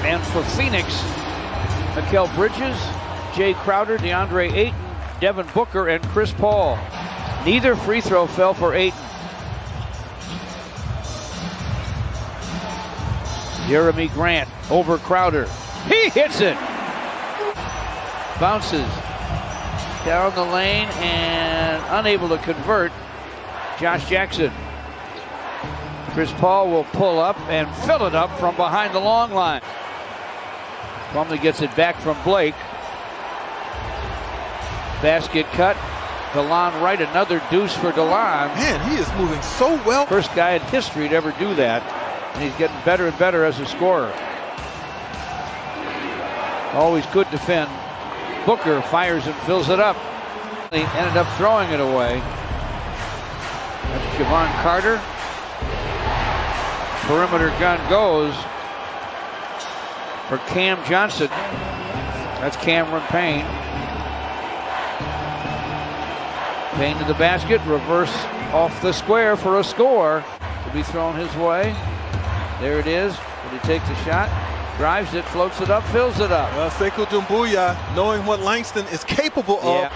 And for Phoenix, Mikal Bridges, Jay Crowder, DeAndre Ayton, Devin Booker, and Chris Paul. Neither free throw fell for Ayton. Jeremy Grant over Crowder. He hits it. Bounces down the lane and unable to convert. Josh Jackson. Chris Paul will pull up and fill it up from behind the long line. Plumlee gets it back from Blake. Basket cut. DeLon Wright, another deuce for DeLon. Man, he is moving so well. First guy in history to ever do that. And he's getting better and better as a scorer. Always good defend. Booker fires and fills it up. He ended up throwing it away. That's Javon Carter. Perimeter gun goes for Cam Johnson. That's Cameron Payne. Payne to the basket, reverse off the square for a score. To be thrown his way. There it is. Will he take the shot? Drives it, floats it up, fills it up. Well, Sekou Doumbouya, knowing what Langston is capable of.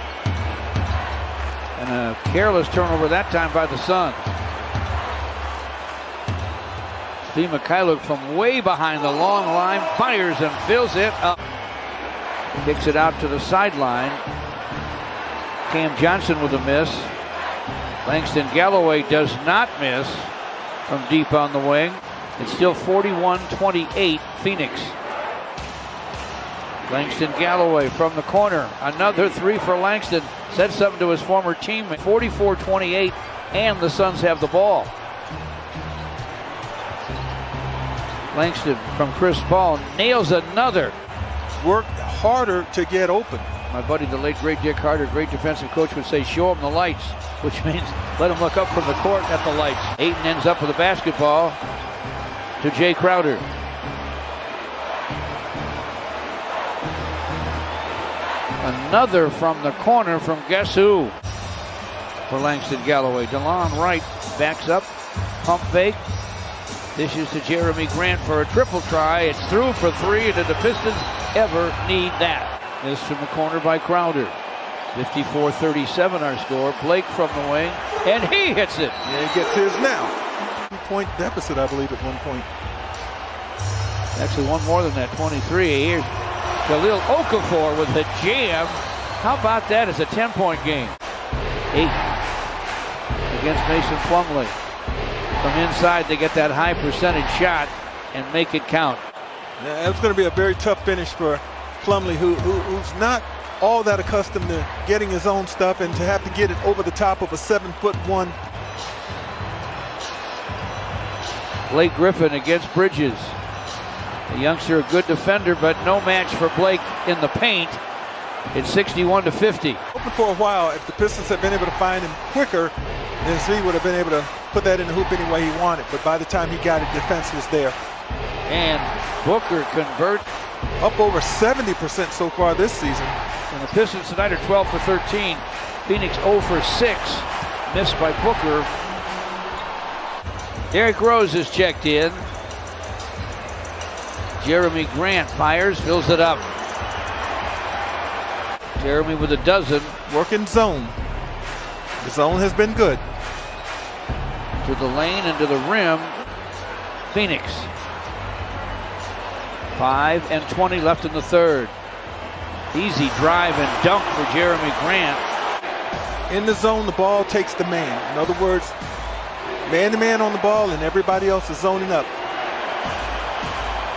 And a careless turnover that time by the Suns. Steve Mikhailuk from way behind the long line fires and fills it up. Kicks it out to the sideline. Cam Johnson with a miss. Langston Galloway does not miss from deep on the wing. It's still 41-28 Phoenix. Langston Galloway from the corner. Another three for Langston. Said something to his former teammate. 44-28, and the Suns have the ball. Langston from Chris Paul nails another. Work harder to get open. My buddy, the late great Dick Carter, great defensive coach, would say, show him the lights, which means let him look up from the court at the lights. Ayton ends up with a basketball to Jay Crowder. Another from the corner from guess who? For Langston Galloway. DeLon Wright backs up, pump fake. Dishes to Jeremy Grant for a triple try. It's through for three, and did the Pistons ever need that? This from the corner by Crowder. 54-37 our score. Blake from the wing, and he hits it. Yeah, he gets his now. 2-point deficit, I believe, at one point. Actually, one more than that, 23. Here's Jahlil Okafor with the jam. How about that as a 10-point game? 8 against Mason Plumlee. From inside, they get that high percentage shot and make it count. Yeah, it's going to be a very tough finish for Plumlee, who's not all that accustomed to getting his own stuff, and to have to get it over the top of a 7'1". Blake Griffin against Bridges. The youngster, a good defender, but no match for Blake in the paint. It's 61-50. Open for a while. If the Pistons had been able to find him quicker, then Z would have been able to put that in the hoop any way he wanted. But by the time he got it, defense was there. And Booker converts. Up over 70% so far this season. And the Pistons tonight are 12 for 13. Phoenix 0 for 6. Missed by Booker. Derrick Rose is checked in. Jeremy Grant fires, fills it up. Jeremy with a dozen. Working zone. The zone has been good. To the lane and to the rim. Phoenix. 5 and 20 left in the third. Easy drive and dunk for Jeremy Grant. In the zone, the ball takes the man. In other words, man-to-man on the ball and everybody else is zoning up.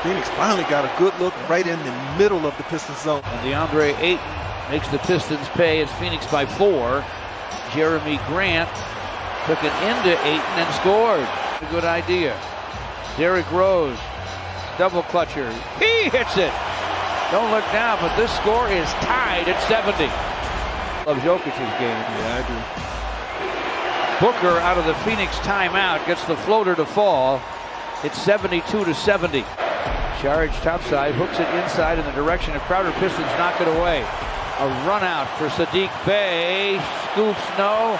Phoenix finally got a good look right in the middle of the Pistons zone. And DeAndre Ayton makes the Pistons pay. It's Phoenix by 4. Jeremy Grant took it into Ayton and scored. A good idea. Derrick Rose. Double clutcher. He hits it. Don't look now, but this score is tied at 70. Love Jokic's game. Yeah, I do. Booker out of the Phoenix timeout gets the floater to fall. It's 72-70. Charge topside, hooks it inside in the direction of Crowder. Pistons knock it away. A run out for Sadiq Bey. Scoops no.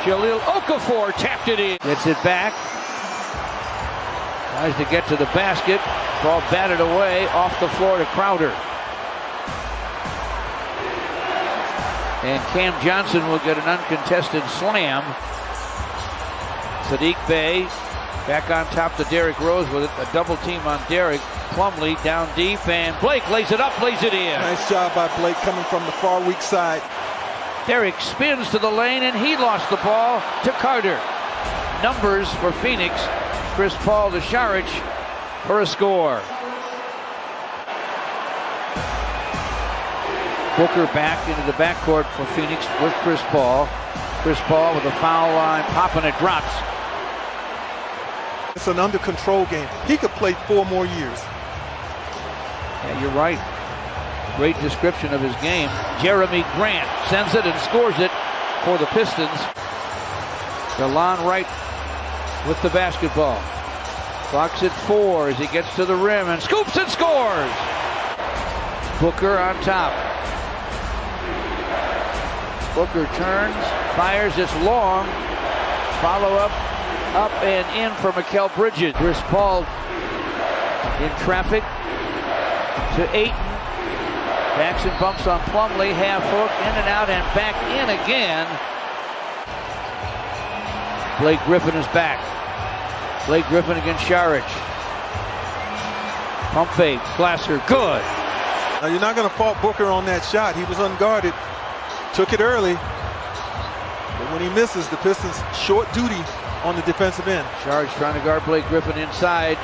Jahlil Okafor tapped it in. Gets it back. Tries to get to the basket. Ball batted away off the floor to Crowder. And Cam Johnson will get an uncontested slam. Sadiq Bey back on top to Derrick Rose with it. A double team on Derrick. Plumlee down deep, and Blake lays it up, lays it in. Nice job by Blake coming from the far weak side. Derrick spins to the lane, and he lost the ball to Carter. Numbers for Phoenix. Chris Paul to Saric for a score. Booker back into the backcourt for Phoenix with Chris Paul. Chris Paul with a foul line, popping it, drops. It's an under control game. He could play 4 more years. Yeah, you're right. Great description of his game. Jeremy Grant sends it and scores it for the Pistons. DeLon Wright with the basketball. Clock's at 4 as he gets to the rim and scoops and scores. Booker on top. Booker turns, fires, it's long. Follow up and in for Mikal Bridges. Chris Paul in traffic to Ayton. Backs and bumps on Plumlee, half hook, in and out, and back in again. Blake Griffin is back. Blake Griffin against Saric. Pump fake, Glasser, good. Now you're not going to fault Booker on that shot. He was unguarded, took it early. But when he misses, the Pistons short duty on the defensive end. Saric trying to guard Blake Griffin inside.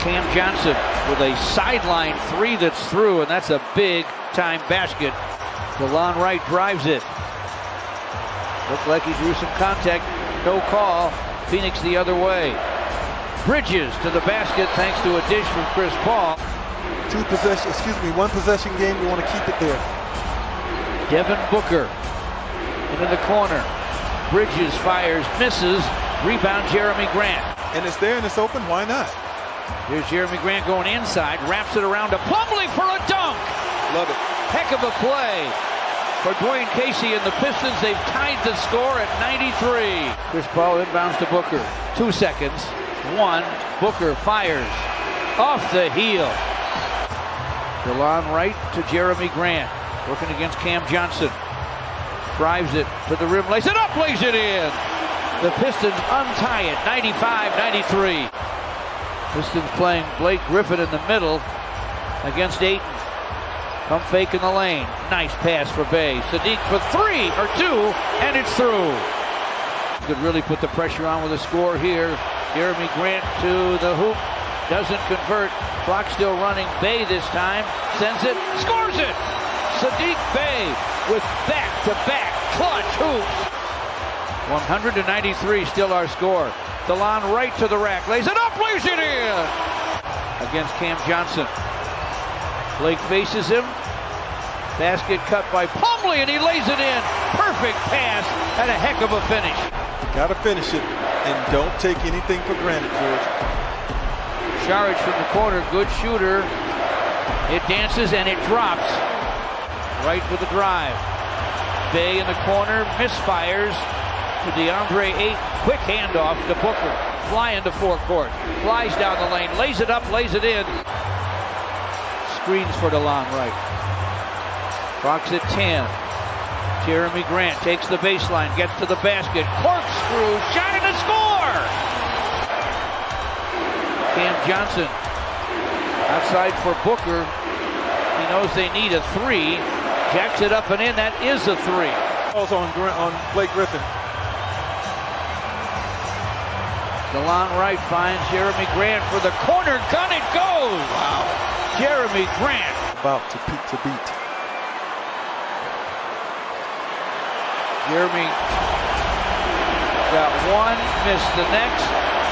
Cam Johnson with a sideline 3 that's through, and that's a big time basket. DeLon Wright drives it. Looked like he drew some contact. No call. Phoenix the other way. Bridges to the basket thanks to a dish from Chris Paul. One possession game. You want to keep it there. Devin Booker into the corner. Bridges fires, misses. Rebound Jeremy Grant. And it's there and it's open. Why not? Here's Jeremy Grant going inside, wraps it around to Plumlee for a dunk. Love it. Heck of a play for Dwayne Casey and the Pistons. They've tied the score at 93. Chris Paul inbounds to Booker. 2 seconds. 1. Booker fires off the heel. DeLon Wright to Jeremy Grant. Working against Cam Johnson. Drives it to the rim, lays it up, lays it in. The Pistons untie it, 95-93. Pistons playing Blake Griffin in the middle against Ayton. Pump fake in the lane. Nice pass for Bey. Sadiq for 3 or 2, and it's through. Could really put the pressure on with a score here. Jeremy Grant to the hoop. Doesn't convert. Clock still running. Bey this time. Sends it. Scores it. Sadiq Bey with back-to-back clutch hoops. 100-93 still our score. DeLon Wright to the rack. Lays it up. Lays it in. Against Cam Johnson. Blake faces him. Basket cut by Plumlee, and he lays it in. Perfect pass and a heck of a finish. Got to finish it, and don't take anything for granted, George. Saric from the corner, good shooter. It dances and it drops. Right with the drive. Bey in the corner, misfires to DeAndre Ayton. Quick handoff to Booker. Fly into forecourt. Flies down the lane, lays it up, lays it in. Screens for DeLon Wright. Clock's at 10. Jeremy Grant takes the baseline, gets to the basket. Corkscrew, shot and a score! Cam Johnson outside for Booker. He knows they need a 3. Jacks it up and in. That is a 3. Also on Blake Griffin. DeLon Wright finds Jeremy Grant for the corner gun. It goes! Wow. Jeremy Grant. About to beat. Jeremy got one, missed the next.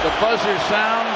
The buzzer sounds.